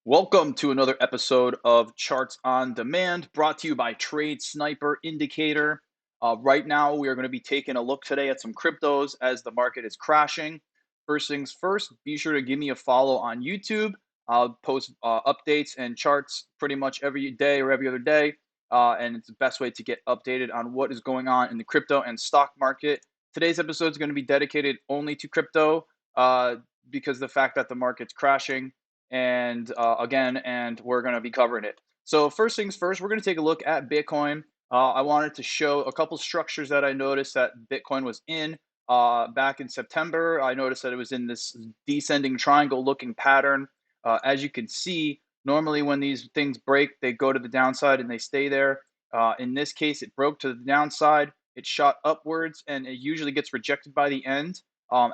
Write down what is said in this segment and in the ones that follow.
Welcome to another episode of Charts on Demand, brought to you by TradeSnyper Indicator. Right now, we are going to be taking a look today at some cryptos as the market is crashing. First things first, be sure to give me a follow on YouTube. I'll post updates and charts pretty much every day or every other day, and it's the best way to get updated on what is going on in the crypto and stock market. Today's episode is going to be dedicated only to crypto because of the fact that the market's crashing and we're going to be covering it. So first things first, we're going to take a look at Bitcoin. I wanted to show a couple structures that I noticed that Bitcoin was in back in September. I noticed that it was in this descending triangle looking pattern. As you can see, normally when these things break, they go to the downside and they stay there. In this case, it broke to the downside. It shot upwards and it usually gets rejected by the end.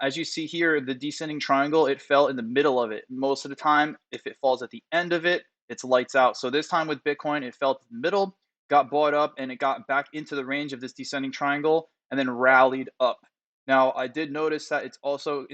As you see here, the descending triangle, it fell in the middle of it. Most of the time, if it falls at the end of it, it's lights out. So this time with Bitcoin, it fell to the middle, got bought up, and it got back into the range of this descending triangle and then rallied up. Now, I did notice that it's also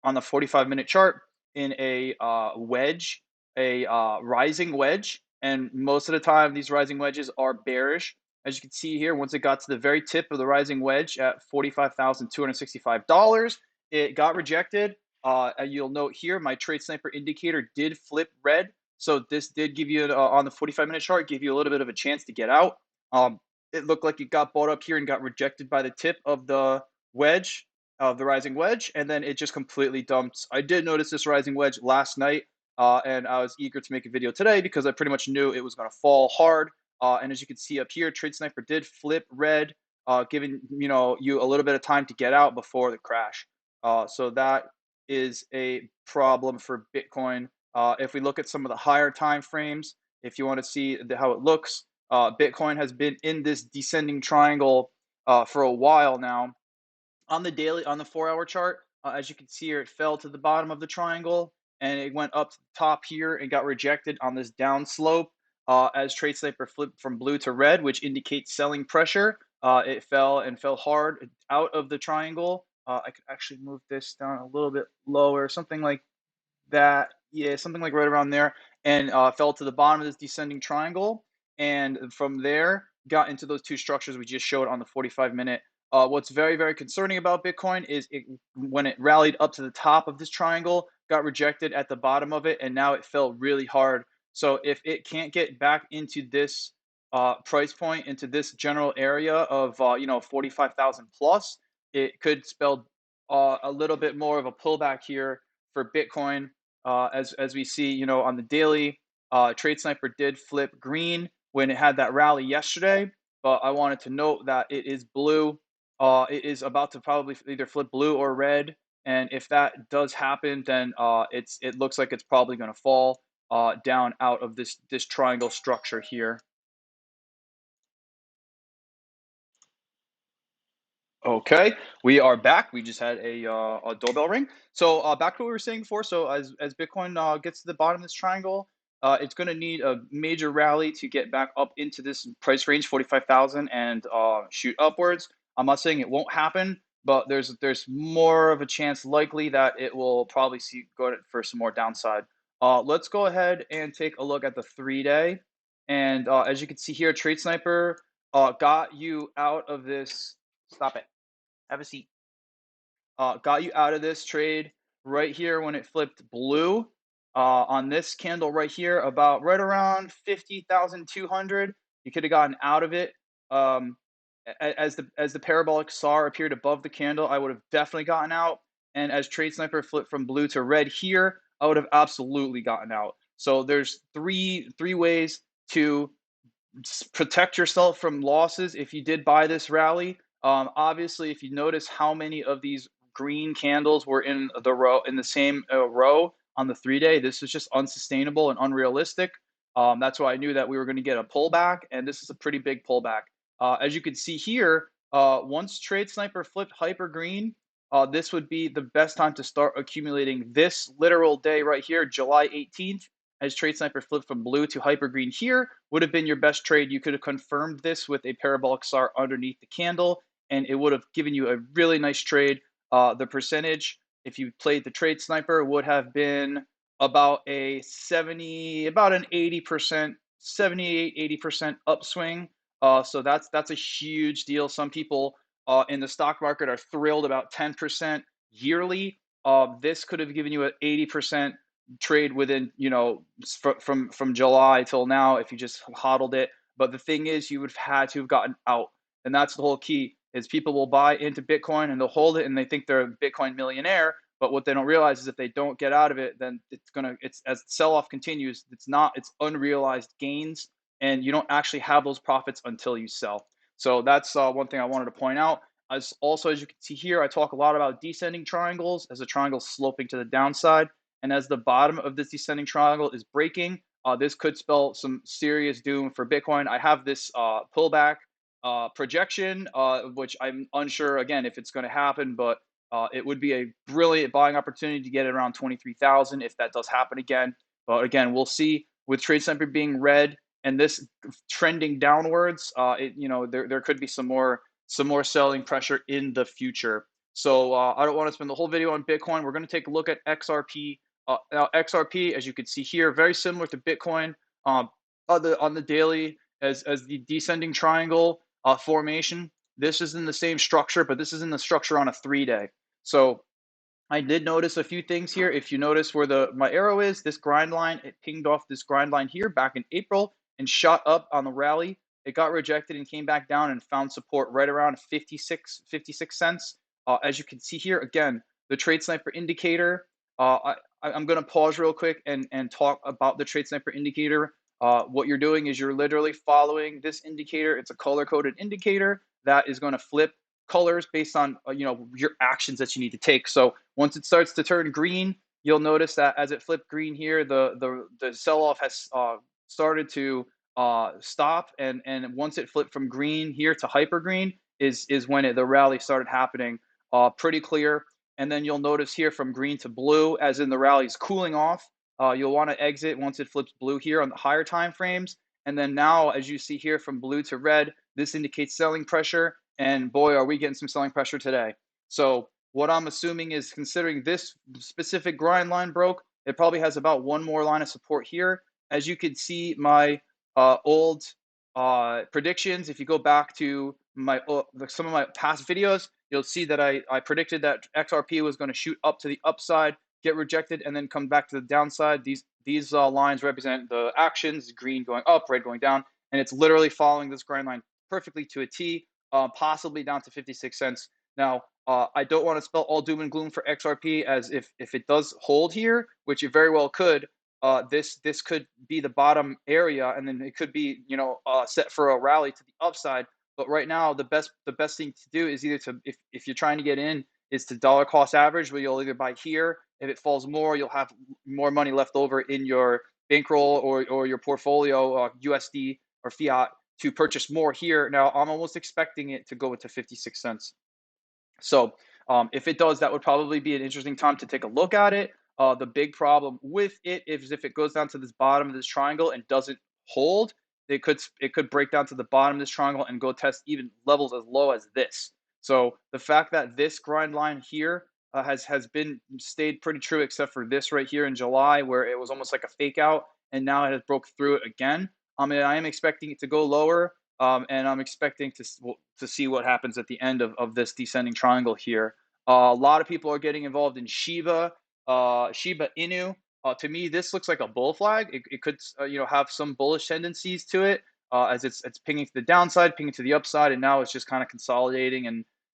on the 45-minute chart in a wedge, a rising wedge. And most of the time, these rising wedges are bearish. As you can see here, once it got to the very tip of the rising wedge at $45,265, it got rejected. And you'll note here, my TradeSnyper indicator did flip red. So this did give you, on the 45-minute chart, give you a little bit of a chance to get out. It looked like it got bought up here and got rejected by the tip of the wedge, of the rising wedge, and then it just completely dumped. I did notice this rising wedge last night, and I was eager to make a video today because I pretty much knew it was going to fall hard. And as you can see up here, TradeSnyper did flip red, giving you a little bit of time to get out before the crash. So that is a problem for Bitcoin. If we look at some of the higher time frames, if you want to see how it looks, Bitcoin has been in this descending triangle for a while now. On the daily, on the 4-hour chart, as you can see here, it fell to the bottom of the triangle and it went up to the top here and got rejected on this down slope. As TradeSniper flipped from blue to red, which indicates selling pressure, it fell and fell hard out of the triangle. I could actually move this down a little bit lower, something like that. Yeah, something like right around there, and fell to the bottom of this descending triangle. And from there, got into those two structures we just showed on the 45-minute. What's very, very concerning about Bitcoin is when it rallied up to the top of this triangle, got rejected at the bottom of it, and now it fell really hard. So if it can't get back into this price point, into this general area of 45,000 plus, it could spell a little bit more of a pullback here for Bitcoin. As we see, on the daily, TradeSniper did flip green when it had that rally yesterday, but I wanted to note that it is blue. It is about to probably either flip blue or red, and if that does happen, then it looks like it's probably going to fall down out of this triangle structure here. Okay, we are back. We just had a doorbell ring. So back to what we were saying before. So as Bitcoin gets to the bottom of this triangle, it's going to need a major rally to get back up into this price range, 45,000, and shoot upwards. I'm not saying it won't happen, but there's more of a chance likely that it will probably go for some more downside. Let's go ahead and take a look at the 3-day, and as you can see here, TradeSniper got you out of this. Stop it. Have a seat. Got you out of this trade right here when it flipped blue. On this candle right here, about right around 50,200. You could have gotten out of it. As the parabolic SAR appeared above the candle, I would have definitely gotten out. And as TradeSniper flipped from blue to red here, I would have absolutely gotten out. So there's three ways to protect yourself from losses if you did buy this rally. Obviously, if you notice how many of these green candles were in the same row on the 3-day, this is just unsustainable and unrealistic. That's why I knew that we were going to get a pullback, and this is a pretty big pullback. As you can see here, once TradeSniper flipped hyper green, this would be the best time to start accumulating this literal day right here, July 18th. As TradeSniper flipped from blue to hyper green here, would have been your best trade. You could have confirmed this with a parabolic SAR underneath the candle, and it would have given you a really nice trade. The percentage, if you played the TradeSniper, would have been about about an 80%, 78, 80% upswing. So that's a huge deal. Some people in the stock market are thrilled about 10% yearly. This could have given you an 80% trade within, from July till now if you just hodled it. But the thing is, you would have had to have gotten out, and that's the whole key. Is people will buy into Bitcoin and they'll hold it and they think they're a Bitcoin millionaire, but what they don't realize is if they don't get out of it, then it's as the sell off continues, it's unrealized gains, and you don't actually have those profits until you sell. So that's one thing I wanted to point out. As also, as you can see here, I talk a lot about descending triangles as a triangle sloping to the downside, and as the bottom of this descending triangle is breaking, this could spell some serious doom for Bitcoin. I have this pullback projection, which I'm unsure again if it's going to happen, but it would be a brilliant buying opportunity to get it around 23,000 if that does happen again. But again, we'll see with TradeSnyper being red and this trending downwards. There could be some more selling pressure in the future. So I don't want to spend the whole video on Bitcoin. We're going to take a look at XRP. Now XRP, as you can see here, very similar to Bitcoin on the daily as the descending triangle formation. This is in the same structure, but this is in the structure on a 3-day. So I did notice a few things here. If you notice where my arrow is, this grind line, it pinged off this grind line here back in April and shot up on the rally. It got rejected and came back down and found support right around 56 cents. As you can see here, again, the TradeSnyper indicator. I'm going to pause real quick and talk about the TradeSnyper indicator. What you're doing is you're literally following this indicator. It's a color-coded indicator that is going to flip colors based on your actions that you need to take. So once it starts to turn green, you'll notice that as it flipped green here, the sell-off has started to stop, and once it flipped from green here to hyper green is when the rally started happening. Pretty clear. And then you'll notice here from green to blue, as in the rally is cooling off. You'll want to exit once it flips blue here on the higher time frames. And then now, as you see here from blue to red, this indicates selling pressure. And boy, are we getting some selling pressure today. So what I'm assuming is, considering this specific grind line broke, it probably has about one more line of support here. As you can see, my old predictions, if you go back to some of my past videos, you'll see that I predicted that XRP was going to shoot up to the upside, get rejected, and then come back to the downside. These lines represent the actions: green going up, red going down, and it's literally following this grind line perfectly to a T, possibly down to 56 cents. Now, I don't want to spell all doom and gloom for XRP, as if it does hold here, which it very well could. This could be the bottom area, and then it could be set for a rally to the upside. But right now, the best thing to do is either to, if you're trying to get in, is to dollar cost average, where you'll either buy here. If it falls more, you'll have more money left over in your bankroll or your portfolio, USD or fiat, to purchase more here. Now, I'm almost expecting it to go into 56 cents. So if it does, that would probably be an interesting time to take a look at it. The big problem with it is if it goes down to this bottom of this triangle and doesn't hold, it could break down to the bottom of this triangle and go test even levels as low as this. So the fact that this grind line here has stayed pretty true, except for this right here in July, where it was almost like a fake out, and now it has broke through it again. I am expecting it to go lower, and I'm expecting to see what happens at the end of this descending triangle here. A lot of people are getting involved in Shiba Inu. To me, this looks like a bull flag. It could have some bullish tendencies to it, as it's pinging to the downside, pinging to the upside, and now it's just kind of consolidating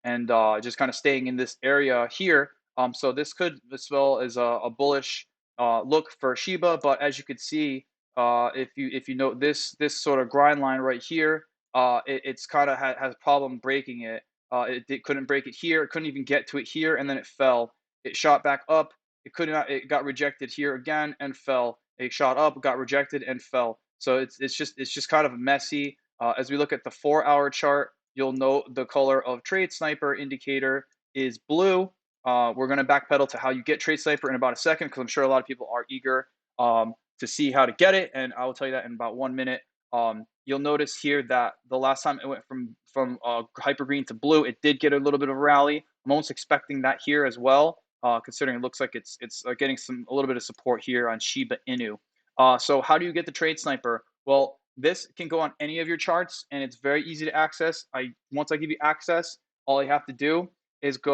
and just kind of staying in this area here. So this could as well as a bullish look for Shiba. But as you could see, if you note this sort of grind line right here, it's kind of has a problem breaking it. It couldn't break it here. It couldn't even get to it here, and then it fell. It shot back up. It got rejected here again and fell. It shot up, got rejected, and fell. So it's just kind of messy. As we look at the 4-hour chart, you'll note the color of TradeSnyper indicator is blue. We're going to backpedal to how you get TradeSnyper in about a second, because I'm sure a lot of people are eager to see how to get it, and I will tell you that in about 1 minute. You'll notice here that the last time it went from hyper green to blue, it did get a little bit of a rally. I'm almost expecting that here as well. considering it looks like it's getting a little bit of support here on Shiba Inu. So how do you get the Trade Sniper? Well, this can go on any of your charts, and it's very easy to access. Once I give you access, all you have to do is go